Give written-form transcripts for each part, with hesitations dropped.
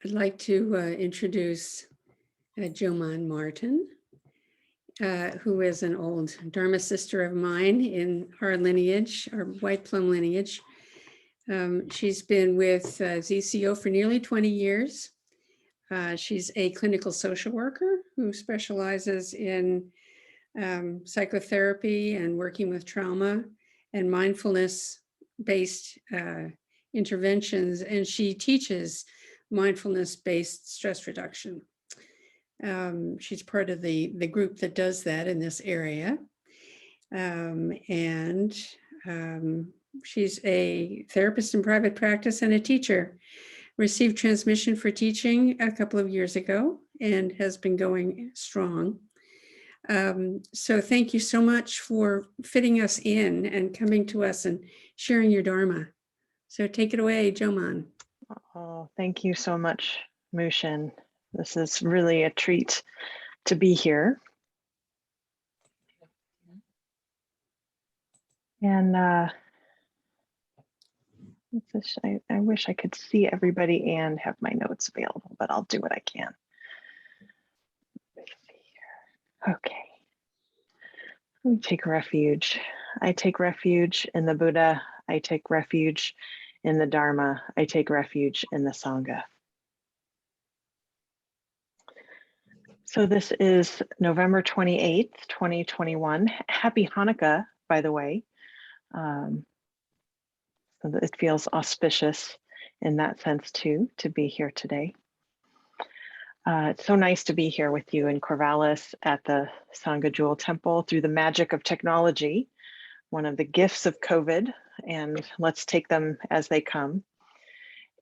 I'd like to introduce Jomon Martin, who is an old Dharma sister of mine in our lineage, our White Plum lineage. She's been with ZCO for nearly 20 years. She's a clinical social worker who specializes in psychotherapy and working with trauma and mindfulness-based interventions, and she teaches mindfulness-based stress reduction. She's part of the group that does that in this area. She's a therapist in private practice and a teacher. Received transmission for teaching a couple of years ago and has been going strong. So thank you so much for fitting us in and coming to us and sharing your Dharma. So take it away, Jomon. Oh, thank you so much, Mushin. This is really a treat to be here. And I wish I could see everybody and have my notes available, but I'll do what I can. Okay. Let me take refuge. I take refuge in the Buddha. I take refuge in the Dharma. I take refuge in the Sangha. So this is November 28th, 2021. Happy Hanukkah, by the way. So that it feels auspicious in that sense too, to be here today. It's so nice to be here with you in Corvallis at the Sangha Jewel Temple through the magic of technology, one of the gifts of COVID, and let's take them as they come,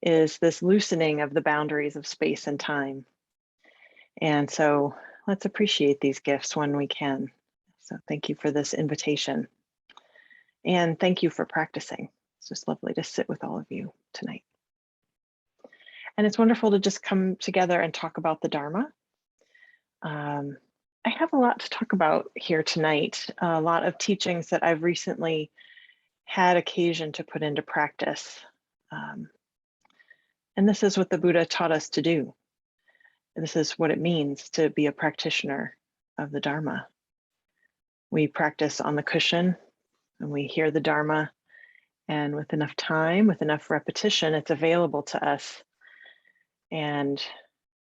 is this loosening of the boundaries of space and time. And so let's appreciate these gifts when we can. So thank you for this invitation. And thank you for practicing. It's just lovely to sit with all of you tonight. And it's wonderful to just come together and talk about the Dharma. I have a lot to talk about here tonight, a lot of teachings that I've recently had occasion to put into practice. And this is what the Buddha taught us to do. This is what it means to be a practitioner of the Dharma. We practice on the cushion and we hear the Dharma, and with enough time, with enough repetition, it's available to us. And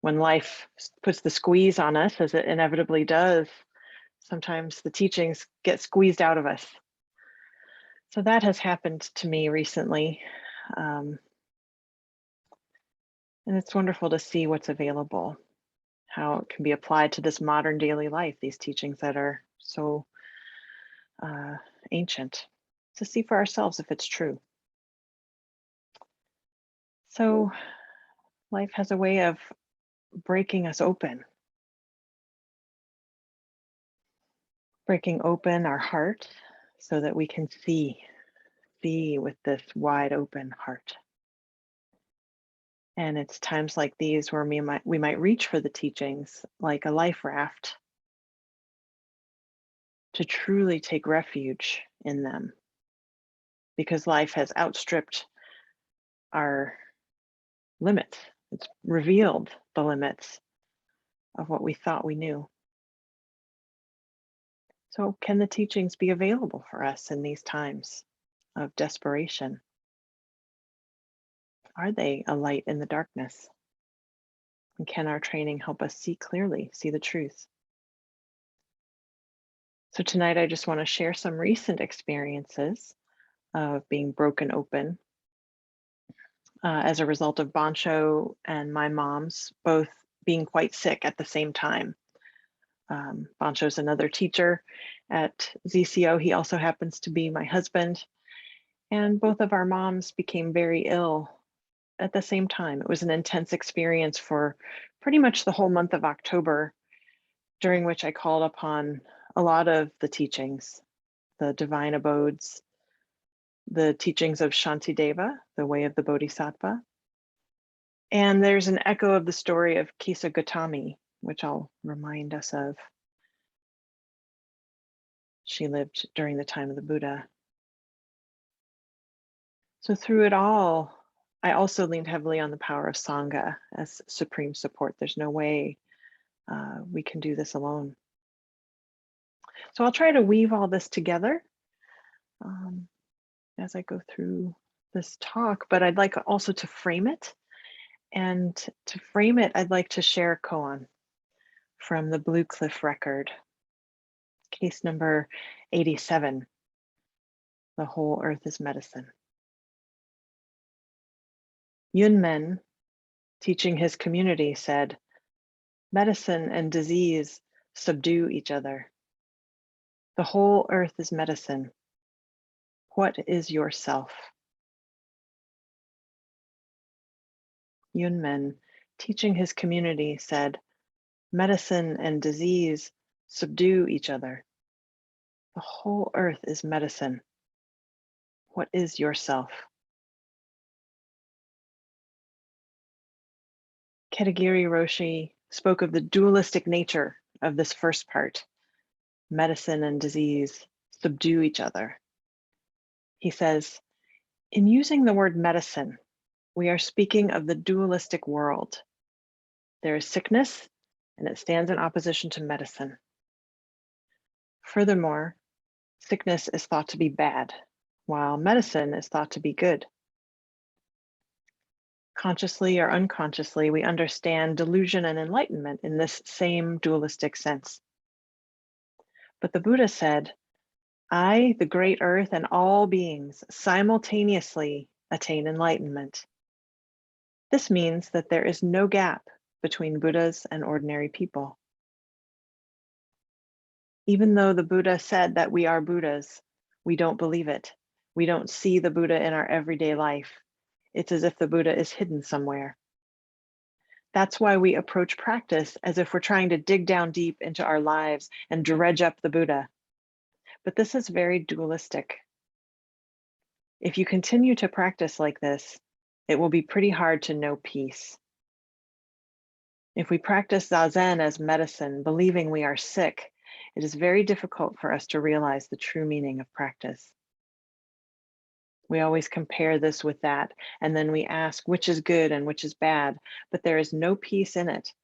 when life puts the squeeze on us, as it inevitably does, sometimes the teachings get squeezed out of us. So that has happened to me recently. And it's wonderful to see what's available, how it can be applied to this modern daily life, these teachings that are so ancient, to see for ourselves if it's true. So life has a way of breaking us open, breaking open our heart so that we can see with this wide open heart. And it's times like these where we might reach for the teachings like a life raft to truly take refuge in them, because life has outstripped our limits. It's revealed the limits of what we thought we knew. So can the teachings be available for us in these times of desperation? Are they a light in the darkness? And can our training help us see clearly, see the truth? So tonight I just want to share some recent experiences of being broken open as a result of Bancho and my mom's both being quite sick at the same time. Bancho's another teacher at ZCO. He also happens to be my husband. And both of our moms became very ill at the same time. It was an intense experience for pretty much the whole month of October, during which I called upon a lot of the teachings, the divine abodes, the teachings of Shantideva, the way of the Bodhisattva. And there's an echo of the story of Kisa Gautami, which I'll remind us of. She lived during the time of the Buddha. So through it all, I also leaned heavily on the power of Sangha as supreme support. There's no way we can do this alone. So I'll try to weave all this together as I go through this talk, but I'd like also to frame it. And to frame it, I'd like to share a koan from the Blue Cliff Record, case number 87, The Whole Earth is Medicine. Yunmen, teaching his community, said, "Medicine and disease subdue each other. The whole earth is medicine. What is yourself?" Yunmen, teaching his community, said, "Medicine and disease subdue each other. The whole earth is medicine. What is yourself?" Kedagiri Roshi spoke of the dualistic nature of this first part. Medicine and disease subdue each other. He says, in using the word medicine, we are speaking of the dualistic world. There is sickness, and it stands in opposition to medicine. Furthermore, sickness is thought to be bad, while medicine is thought to be good. Consciously or unconsciously, we understand delusion and enlightenment in this same dualistic sense. But the Buddha said, "I, the great earth, and all beings simultaneously attain enlightenment." This means that there is no gap between Buddhas and ordinary people. Even though the Buddha said that we are Buddhas, we don't believe it. We don't see the Buddha in our everyday life. It's as if the Buddha is hidden somewhere. That's why we approach practice as if we're trying to dig down deep into our lives and dredge up the Buddha. But this is very dualistic. If you continue to practice like this, it will be pretty hard to know peace. If we practice Zazen as medicine, believing we are sick, it is very difficult for us to realize the true meaning of practice. We always compare this with that, and then we ask which is good and which is bad, but there is no peace in it.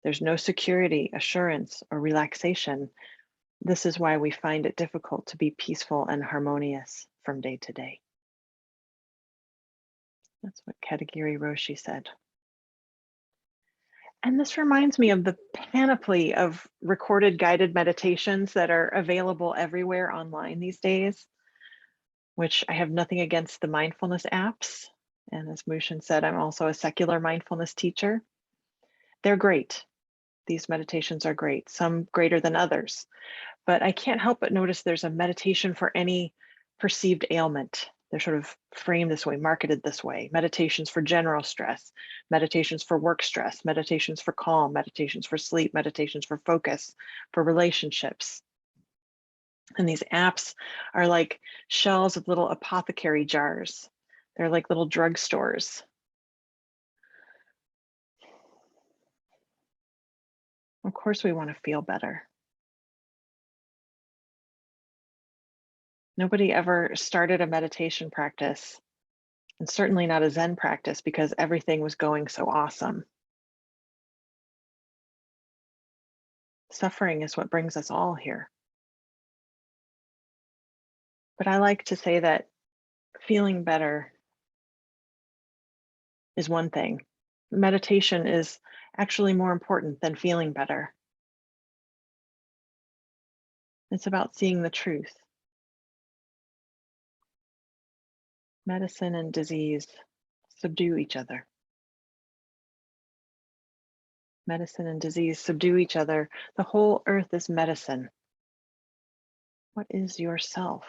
There's no security, assurance, or relaxation. This is why we find it difficult to be peaceful and harmonious from day to day. That's what Kedagiri Roshi said. And this reminds me of the panoply of recorded guided meditations that are available everywhere online these days, which I have nothing against the mindfulness apps. And as Mushin said, I'm also a secular mindfulness teacher. They're great. These meditations are great, some greater than others. But I can't help but notice there's a meditation for any perceived ailment. They're sort of framed this way, marketed this way. Meditations for general stress, meditations for work stress, meditations for calm, meditations for sleep, meditations for focus, for relationships. And these apps are like shells of little apothecary jars. They're like little drugstores. Of course, we want to feel better. Nobody ever started a meditation practice, and certainly not a Zen practice, because everything was going so awesome. Suffering is what brings us all here. But I like to say that feeling better is one thing. Meditation is actually more important than feeling better. It's about seeing the truth. Medicine and disease subdue each other. Medicine and disease subdue each other. The whole earth is medicine. What is yourself?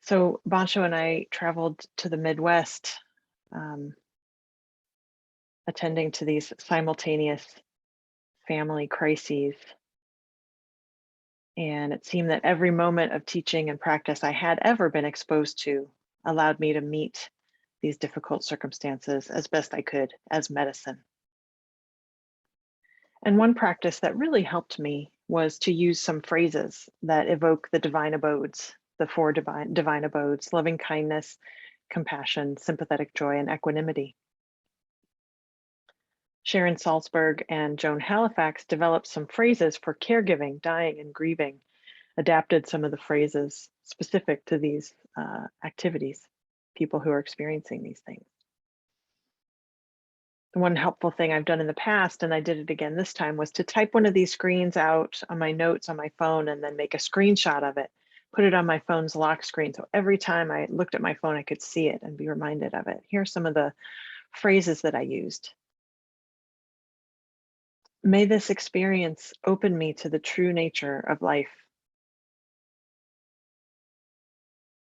So Bansho and I traveled to the Midwest, attending to these simultaneous family crises. And it seemed that every moment of teaching and practice I had ever been exposed to allowed me to meet these difficult circumstances as best I could as medicine. And one practice that really helped me was to use some phrases that evoke the divine abodes, the four divine abodes: loving kindness, compassion, sympathetic joy, and equanimity. Sharon Salzberg and Joan Halifax developed some phrases for caregiving, dying, and grieving, adapted some of the phrases specific to these activities, people who are experiencing these things. The one helpful thing I've done in the past, and I did it again this time, was to type one of these screens out on my notes on my phone and then make a screenshot of it, put it on my phone's lock screen. So every time I looked at my phone, I could see it and be reminded of it. Here are some of the phrases that I used. May this experience open me to the true nature of life.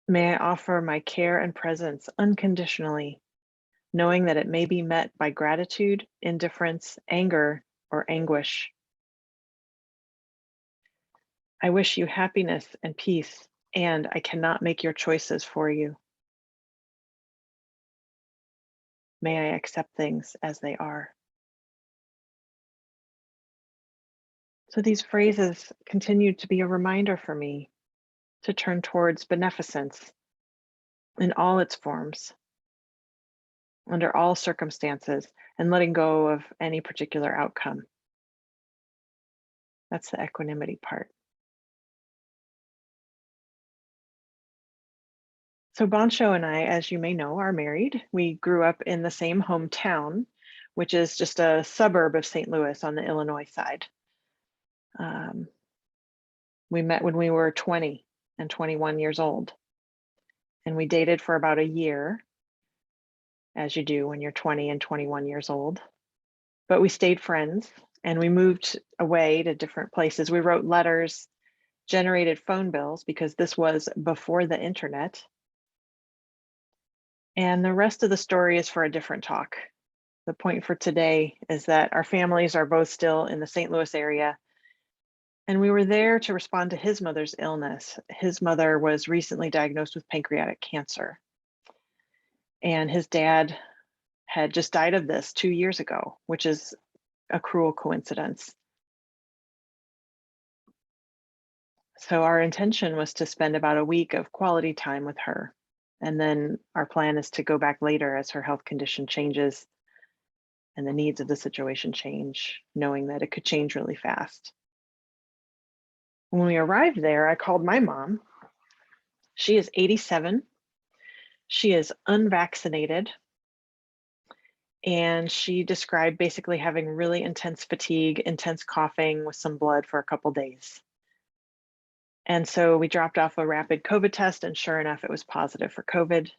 May I offer my care and presence unconditionally, knowing that it may be met by gratitude, indifference, anger, or anguish. I wish you happiness and peace, and I cannot make your choices for you. May I accept things as they are. So these phrases continue to be a reminder for me to turn towards beneficence in all its forms, under all circumstances, and letting go of any particular outcome. That's the equanimity part. So Bansho and I, as you may know, are married. We grew up in the same hometown, which is just a suburb of St. Louis on the Illinois side. We met when we were 20 and 21 years old. And we dated for about a year, as you do when you're 20 and 21 years old. But we stayed friends and we moved away to different places. We wrote letters, generated phone bills, because this was before the internet. And the rest of the story is for a different talk. The point for today is that our families are both still in the St. Louis area. And we were there to respond to his mother's illness. His mother was recently diagnosed with pancreatic cancer. And his dad had just died of this 2 years ago, which is a cruel coincidence. So our intention was to spend about a week of quality time with her. And then our plan is to go back later as her health condition changes and the needs of the situation change, knowing that it could change really fast. When we arrived there, I called my mom. She is 87. She is unvaccinated. And she described basically having really intense fatigue, intense coughing with some blood for a couple days. And so we dropped off a rapid COVID test, and sure enough, it was positive for COVID.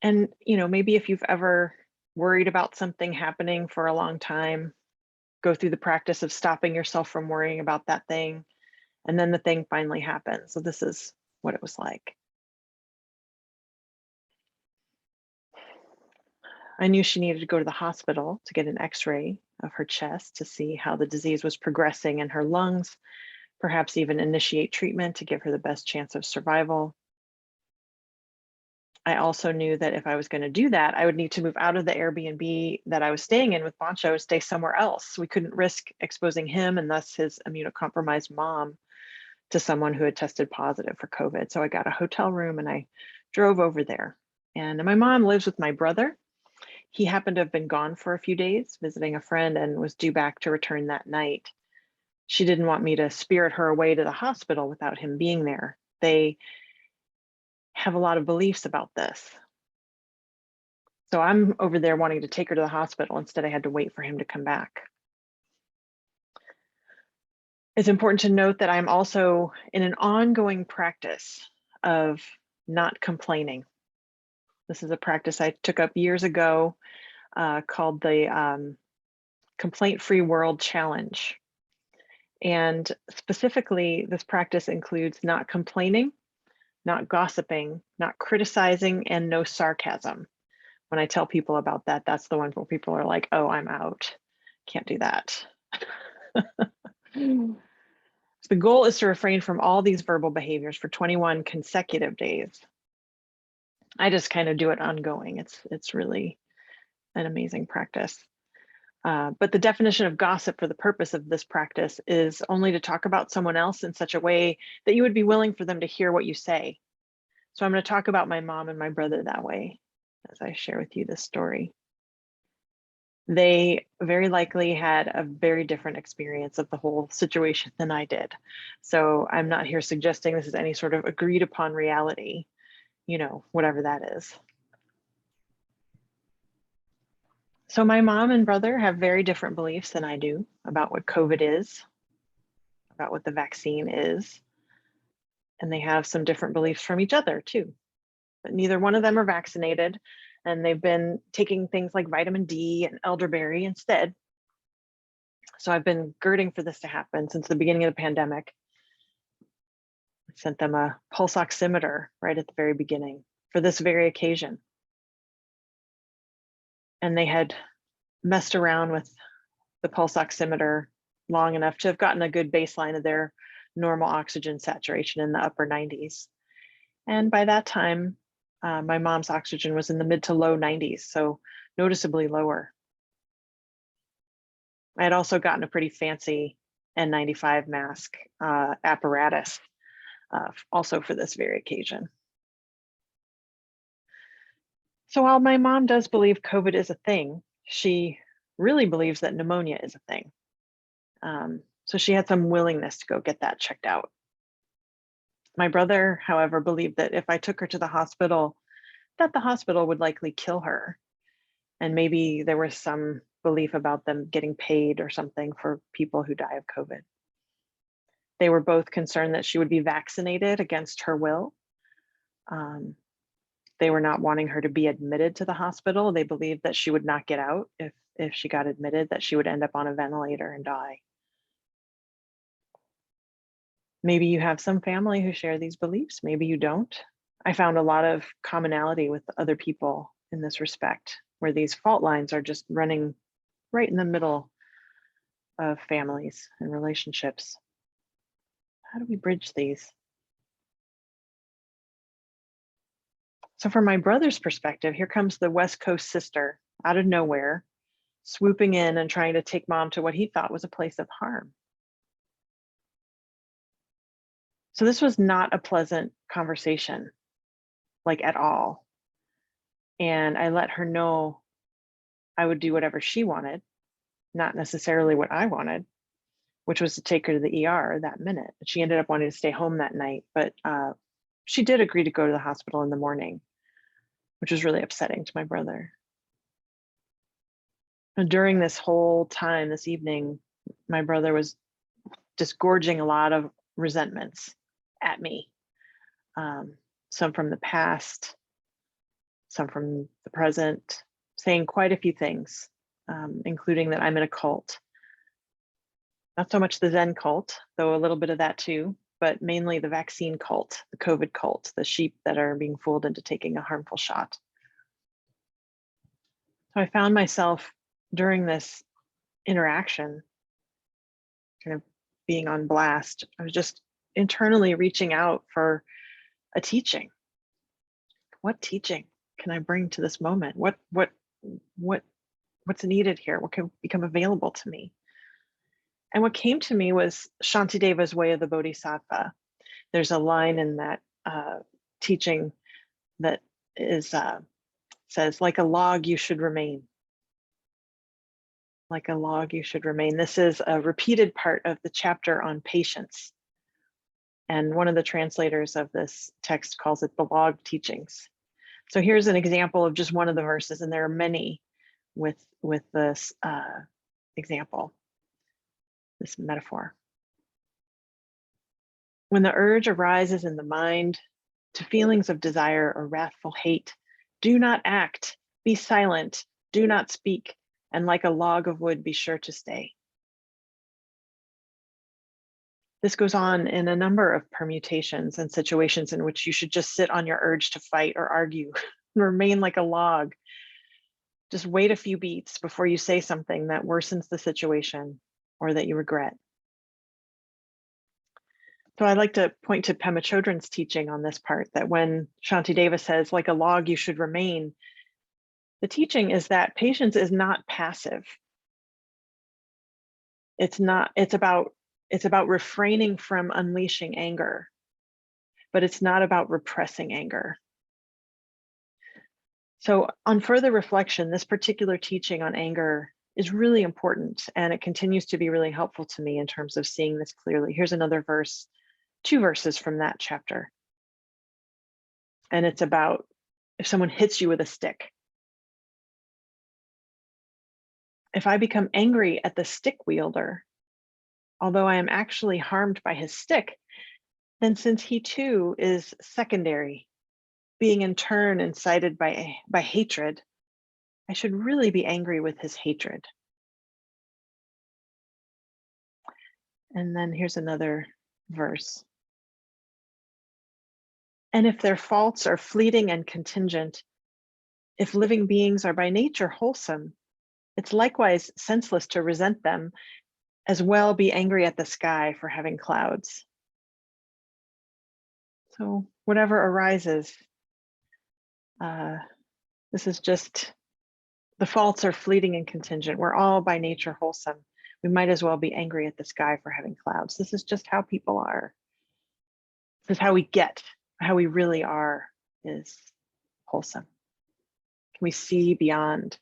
And, you know, maybe if you've ever worried about something happening for a long time, go through the practice of stopping yourself from worrying about that thing, and then the thing finally happens. So this is what it was like. I knew she needed to go to the hospital to get an x-ray of her chest to see how the disease was progressing in her lungs, perhaps even initiate treatment to give her the best chance of survival. I also knew that if I was going to do that, I would need to move out of the Airbnb that I was staying in with Bansho, stay somewhere else. We couldn't risk exposing him and thus his immunocompromised mom to someone who had tested positive for COVID. So I got a hotel room and I drove over there. And my mom lives with my brother. He happened to have been gone for a few days visiting a friend and was due back to return that night. She didn't want me to spirit her away to the hospital without him being there. They have a lot of beliefs about this. So I'm over there wanting to take her to the hospital. Instead, I had to wait for him to come back. It's important to note that I'm also in an ongoing practice of not complaining. This is a practice I took up years ago called the Complaint-Free World Challenge. And specifically, this practice includes not complaining, not gossiping, not criticizing, and no sarcasm. When I tell people about that, that's the one where people are like, oh, I'm out. Can't do that. So the goal is to refrain from all these verbal behaviors for 21 consecutive days. I just kind of do it ongoing. It's really an amazing practice. But the definition of gossip for the purpose of this practice is only to talk about someone else in such a way that you would be willing for them to hear what you say. So I'm going to talk about my mom and my brother that way as I share with you this story. They very likely had a very different experience of the whole situation than I did. So I'm not here suggesting this is any sort of agreed upon reality, you know, whatever that is. So my mom and brother have very different beliefs than I do about what COVID is, about what the vaccine is. And they have some different beliefs from each other too. But neither one of them are vaccinated, and they've been taking things like vitamin D and elderberry instead. So I've been girding for this to happen since the beginning of the pandemic. I sent them a pulse oximeter right at the very beginning for this very occasion. And they had messed around with the pulse oximeter long enough to have gotten a good baseline of their normal oxygen saturation in the upper 90s. And by that time, my mom's oxygen was in the mid to low 90s, so noticeably lower. I had also gotten a pretty fancy N95 mask apparatus, also for this very occasion. So while my mom does believe COVID is a thing, she really believes that pneumonia is a thing. So she had some willingness to go get that checked out. My brother, however, believed that if I took her to the hospital, that the hospital would likely kill her. And maybe there was some belief about them getting paid or something for people who die of COVID. They were both concerned that she would be vaccinated against her will. They were not wanting her to be admitted to the hospital. They believed that she would not get out if she got admitted, that she would end up on a ventilator and die. Maybe you have some family who share these beliefs, maybe you don't. I found a lot of commonality with other people in this respect, where these fault lines are just running right in the middle of families and relationships. How do we bridge these? So from my brother's perspective, here comes the West Coast sister out of nowhere, swooping in and trying to take mom to what he thought was a place of harm. So this was not a pleasant conversation, like at all. And I let her know I would do whatever she wanted, not necessarily what I wanted, which was to take her to the ER that minute. She ended up wanting to stay home that night, but she did agree to go to the hospital in the morning, which was really upsetting to my brother. And during this whole time, this evening, my brother was disgorging a lot of resentments at me. Some from the past, some from the present, saying quite a few things, including that I'm in a cult. Not so much the Zen cult, though a little bit of that too, but mainly the vaccine cult, the COVID cult, the sheep that are being fooled into taking a harmful shot. So I found myself during this interaction, kind of being on blast. I was just internally reaching out for a teaching. What teaching can I bring to this moment? What's needed here? What can become available to me? And what came to me was Shantideva's Way of the Bodhisattva. There's a line in that teaching that is says, like a log, you should remain. Like a log, you should remain. This is a repeated part of the chapter on patience. And one of the translators of this text calls it the log teachings. So here's an example of just one of the verses, and there are many with this example, this metaphor. When the urge arises in the mind to feelings of desire or wrathful hate, do not act, be silent, do not speak, and like a log of wood, be sure to stay. This goes on in a number of permutations and situations in which you should just sit on your urge to fight or argue, remain like a log. Just wait a few beats before you say something that worsens the situation or that you regret. So I'd like to point to Pema Chodron's teaching on this part, that when Shantideva says, like a log, you should remain, the teaching is that patience is not passive. It's about refraining from unleashing anger. but it's not about repressing anger. So on further reflection, this particular teaching on anger is really important, and it continues to be really helpful to me in terms of seeing this clearly. Here's another verse, 2 verses from that chapter. And it's about if someone hits you with a stick. If I become angry at the stick wielder, although I am actually harmed by his stick, then since he too is secondary, being in turn incited by hatred, I should really be angry with his hatred. And then here's another verse. And if their faults are fleeting and contingent, if living beings are by nature wholesome, it's likewise senseless to resent them, as well be angry at the sky for having clouds. So whatever arises, this is just, the faults are fleeting and contingent. We're all by nature wholesome. We might as well be angry at the sky for having clouds. This is just how people are. This is how we get, how we really are, is wholesome. Can we see beyond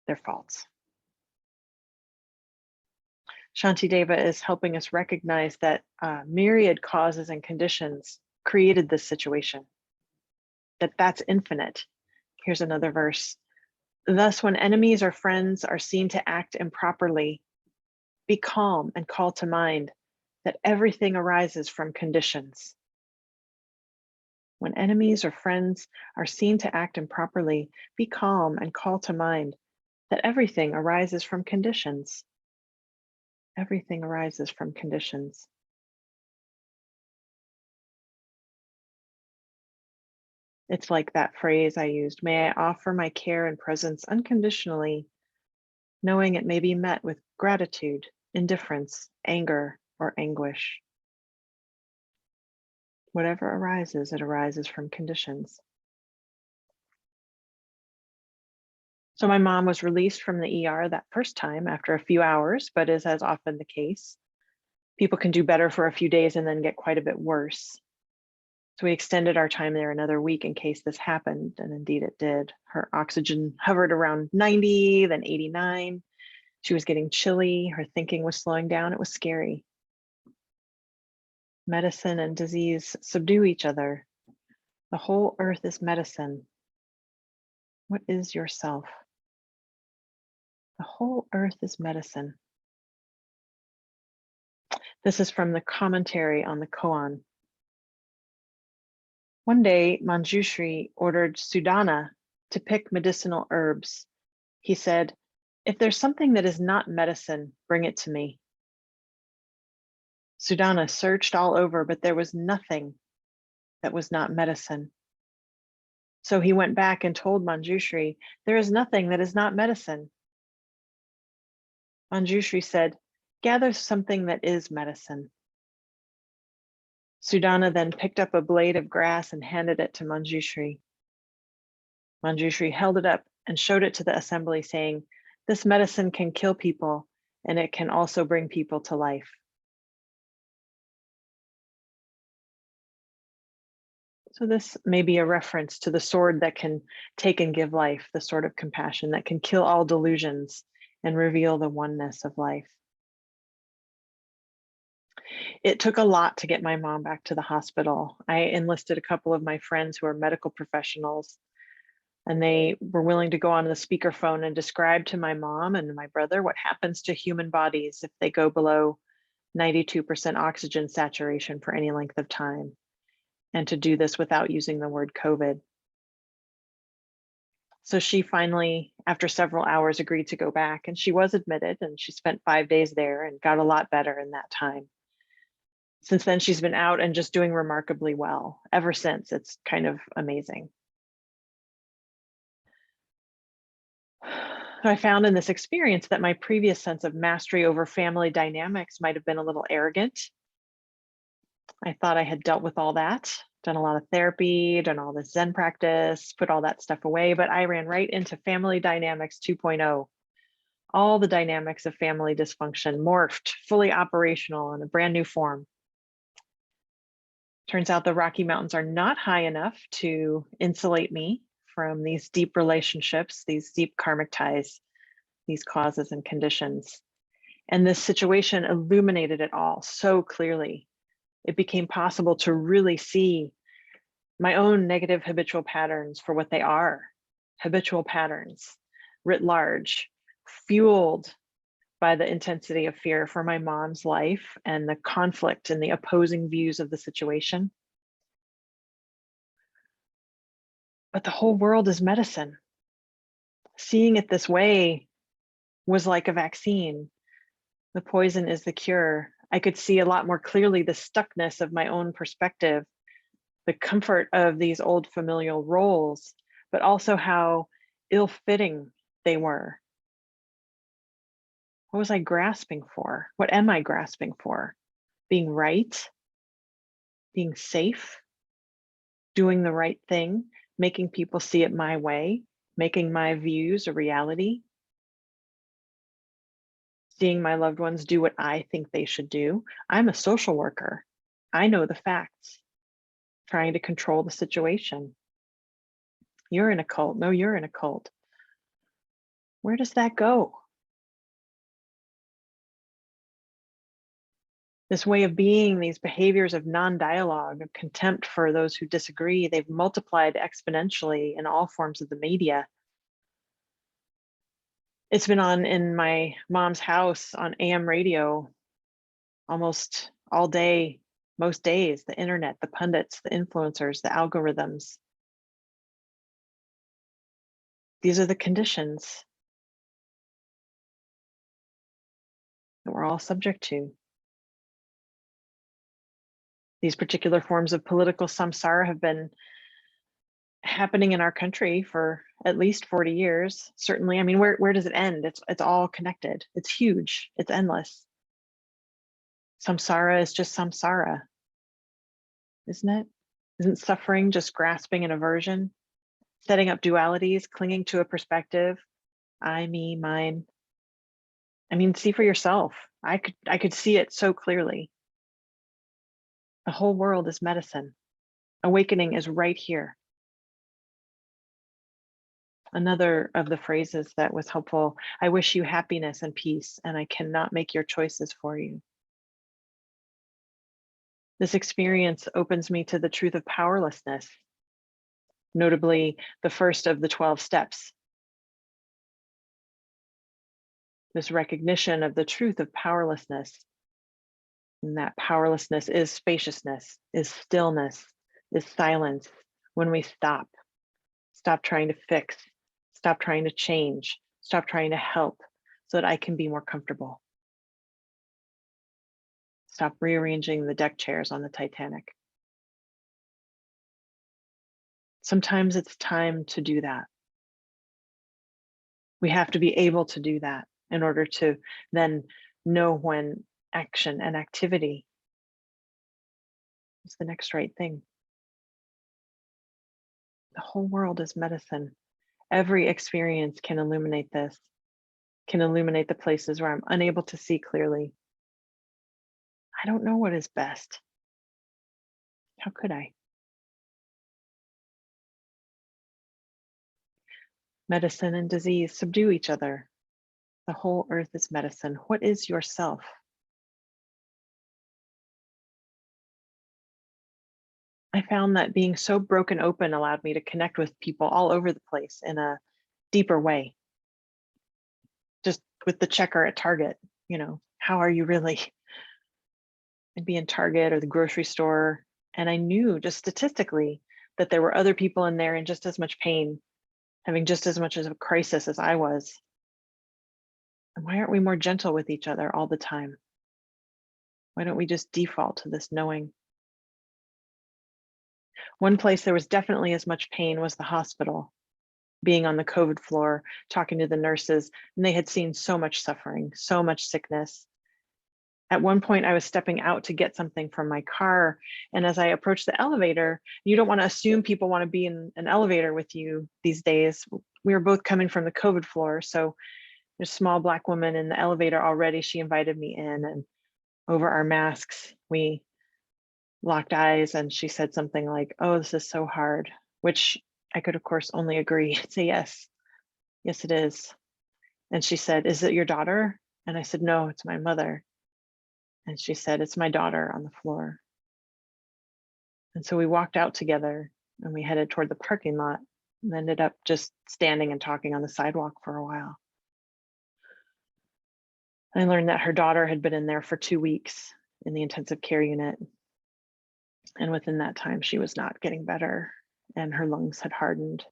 their faults? Shantideva is helping us recognize that myriad causes and conditions created this situation, that's infinite. Here's another verse. Thus, when enemies or friends are seen to act improperly, be calm and call to mind that everything arises from conditions. When enemies or friends are seen to act improperly, be calm and call to mind that everything arises from conditions. Everything arises from conditions. It's like that phrase I used, may I offer my care and presence unconditionally, knowing it may be met with gratitude, indifference, anger, or anguish. Whatever arises, it arises from conditions. So my mom was released from the ER that first time after a few hours, but as often the case, people can do better for a few days and then get quite a bit worse. So we extended our time there another week in case this happened, and indeed it did. Her oxygen hovered around 90, then 89. She was getting chilly, her thinking was slowing down. It was scary. Medicine and disease subdue each other. The whole earth is medicine. What is yourself? The whole earth is medicine. This is from the commentary on the koan. One day, Manjushri ordered Sudana to pick medicinal herbs. He said, if there's something that is not medicine, bring it to me. Sudana searched all over, but there was nothing that was not medicine. So he went back and told Manjushri, there is nothing that is not medicine. Manjushri said, gather something that is medicine. Sudana then picked up a blade of grass and handed it to Manjushri. Manjushri held it up and showed it to the assembly, saying, this medicine can kill people, and it can also bring people to life. So this may be a reference to the sword that can take and give life, the sword of compassion that can kill all delusions and reveal the oneness of life. It took a lot to get my mom back to the hospital. I enlisted a couple of my friends who are medical professionals, and they were willing to go on the speakerphone and describe to my mom and my brother what happens to human bodies if they go below 92% oxygen saturation for any length of time, and to do this without using the word COVID. So she finally, after several hours, agreed to go back, and she was admitted, and she spent 5 days there and got a lot better in that time. Since then, she's been out and just doing remarkably well. Ever since, it's kind of amazing. I found in this experience that my previous sense of mastery over family dynamics might have been a little arrogant. I thought I had dealt with all that, done a lot of therapy, done all this Zen practice, put all that stuff away, but I ran right into family dynamics 2.0. All the dynamics of family dysfunction morphed, fully operational in a brand new form. Turns out the Rocky Mountains are not high enough to insulate me from these deep relationships, these deep karmic ties, these causes and conditions. And this situation illuminated it all so clearly. It became possible to really see my own negative habitual patterns for what they are, habitual patterns writ large, fueled by the intensity of fear for my mom's life and the conflict and the opposing views of the situation. But the whole world is medicine. Seeing it this way was like a vaccine. The poison is the cure. I could see a lot more clearly the stuckness of my own perspective, the comfort of these old familial roles, but also how ill-fitting they were. What was I grasping for? What am I grasping for? Being right, being safe, doing the right thing, making people see it my way, making my views a reality, seeing my loved ones do what I think they should do. I'm a social worker. I know the facts, trying to control the situation. You're in a cult. No, you're in a cult. Where does that go? This way of being, these behaviors of non-dialogue, of contempt for those who disagree, they've multiplied exponentially in all forms of the media. It's been on in my mom's house on AM radio almost all day, most days, the internet, the pundits, the influencers, the algorithms. These are the conditions that we're all subject to. These particular forms of political samsara have been happening in our country for at least 40 years. Certainly, I mean, where does it end? It's all connected. It's huge. It's endless. Samsara is just samsara, isn't it? Isn't suffering just grasping an aversion, setting up dualities, clinging to a perspective, I, me, mine? I mean, see for yourself. I could see it so clearly. The whole world is medicine. Awakening is right here. Another of the phrases that was helpful, I wish you happiness and peace, and I cannot make your choices for you. This experience opens me to the truth of powerlessness, notably the first of the 12 steps. This recognition of the truth of powerlessness, and that powerlessness is spaciousness, is stillness, is silence. When we stop trying to fix, stop trying to change, stop trying to help so that I can be more comfortable. Stop rearranging the deck chairs on the Titanic. Sometimes it's time to do that. We have to be able to do that in order to then know when action and activity is the next right thing. The whole world is medicine. Every experience can illuminate this, can illuminate the places where I'm unable to see clearly. I don't know what is best. How could I? Medicine and disease subdue each other. The whole earth is medicine. What is yourself? I found that being so broken open allowed me to connect with people all over the place in a deeper way. Just with the checker at Target, you know, how are you really? I'd be in Target or the grocery store, and I knew just statistically that there were other people in there in just as much pain, having just as much of a crisis as I was. And why aren't we more gentle with each other all the time? Why don't we just default to this knowing? One place there was definitely as much pain was the hospital. Being on the COVID floor, talking to the nurses, and they had seen so much suffering, so much sickness. At one point, I was stepping out to get something from my car. And as I approached the elevator, you don't want to assume people want to be in an elevator with you these days. We were both coming from the COVID floor. So there's a small Black woman in the elevator already. She invited me in, and over our masks, we locked eyes, and she said something like, "Oh, this is so hard," which I could, of course, only agree and say, yes, yes, it is. And she said, "Is it your daughter?" And I said, "No, it's my mother." And she said, "It's my daughter on the floor." And so we walked out together and we headed toward the parking lot and ended up just standing and talking on the sidewalk for a while. I learned that her daughter had been in there for 2 weeks in the intensive care unit. And within that time, she was not getting better and her lungs had hardened.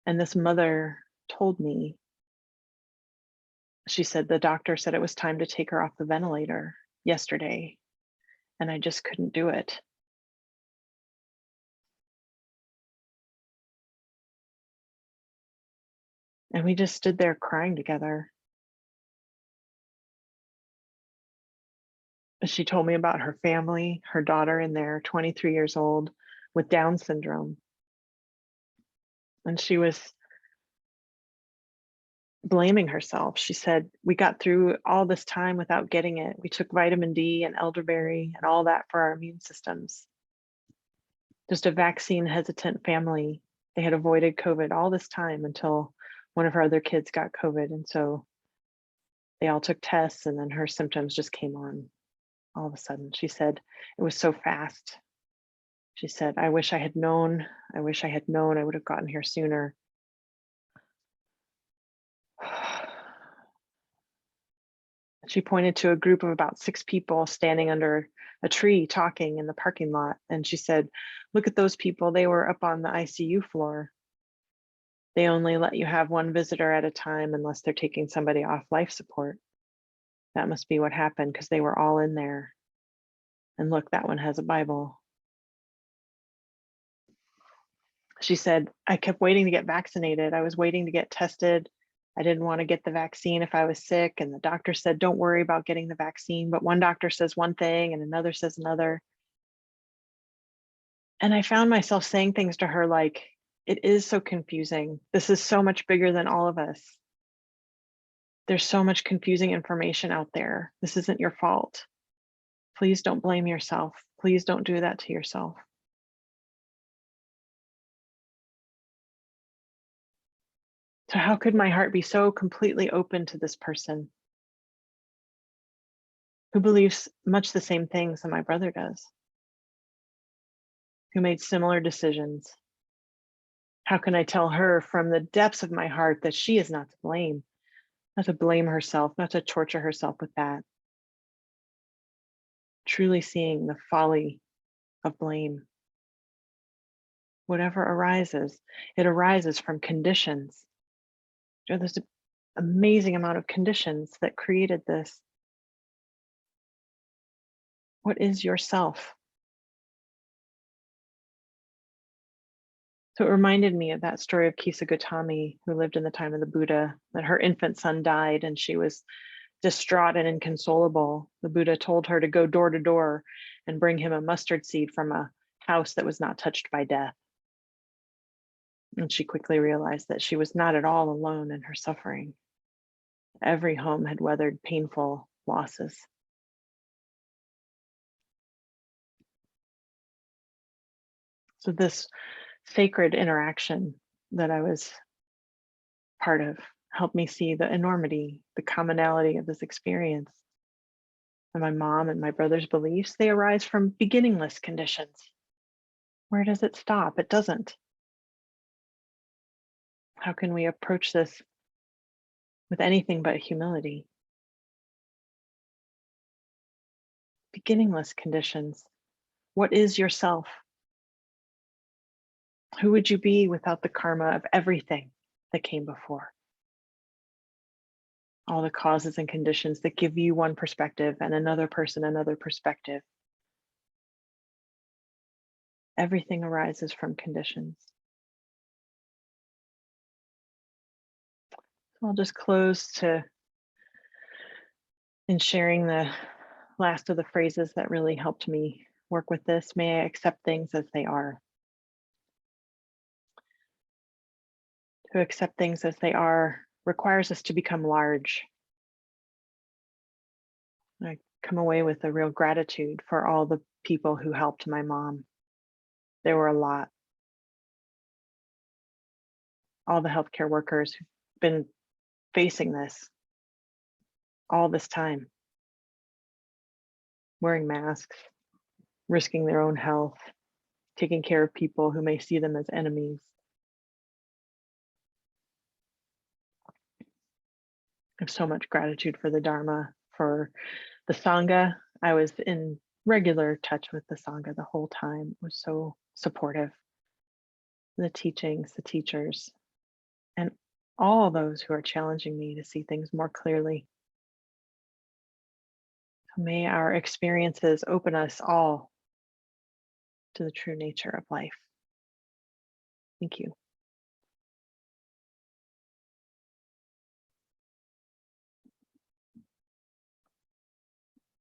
And this mother told me, she said, the doctor said it was time to take her off the ventilator yesterday, and I just couldn't do it. And we just stood there crying together. She told me about her family, her daughter in there, 23 years old, with Down syndrome. And she was blaming herself. She said, "We got through all this time without getting it. We took vitamin D and elderberry and all that for our immune systems. Just a vaccine hesitant family. They had avoided COVID all this time until one of her other kids got COVID. And so they all took tests, and then her symptoms just came on all of a sudden." She said, "It was so fast." She said, "I wish I had known. I wish I had known I would have gotten here sooner." She pointed to a group of about 6 people standing under a tree talking in the parking lot. And she said, "Look at those people. They were up on the ICU floor. They only let you have one visitor at a time unless they're taking somebody off life support. That must be what happened because they were all in there. And look, that one has a Bible." She said, "I kept waiting to get vaccinated. I was waiting to get tested. I didn't want to get the vaccine if I was sick. And the doctor said, don't worry about getting the vaccine. But one doctor says one thing and another says another." And I found myself saying things to her like, "It is so confusing. This is so much bigger than all of us. There's so much confusing information out there. This isn't your fault. Please don't blame yourself. Please don't do that to yourself." So how could my heart be so completely open to this person who believes much the same things that my brother does, who made similar decisions? How can I tell her from the depths of my heart that she is not to blame herself, not to torture herself with that? Truly seeing the folly of blame. Whatever arises, it arises from conditions. There's an amazing amount of conditions that created this. What is yourself? So it reminded me of that story of Kisa Gotami, who lived in the time of the Buddha, that her infant son died and she was distraught and inconsolable. The Buddha told her to go door to door and bring him a mustard seed from a house that was not touched by death. And she quickly realized that she was not at all alone in her suffering. Every home had weathered painful losses. So this sacred interaction that I was part of helped me see the enormity, the commonality of this experience. And my mom and my brother's beliefs, they arise from beginningless conditions. Where does it stop? It doesn't. How can we approach this with anything but humility? Beginningless conditions. What is yourself? Who would you be without the karma of everything that came before? All the causes and conditions that give you one perspective and another person another perspective. Everything arises from conditions. So I'll just close in sharing the last of the phrases that really helped me work with this. May I accept things as they are. To accept things as they are requires us to become large. I come away with a real gratitude for all the people who helped my mom. There were a lot. All the healthcare workers who've been facing this all this time, wearing masks, risking their own health, taking care of people who may see them as enemies. I have so much gratitude for the Dharma, for the Sangha. I was in regular touch with the Sangha the whole time. It was so supportive. The teachings, the teachers, and all those who are challenging me to see things more clearly. May our experiences open us all to the true nature of life. Thank you.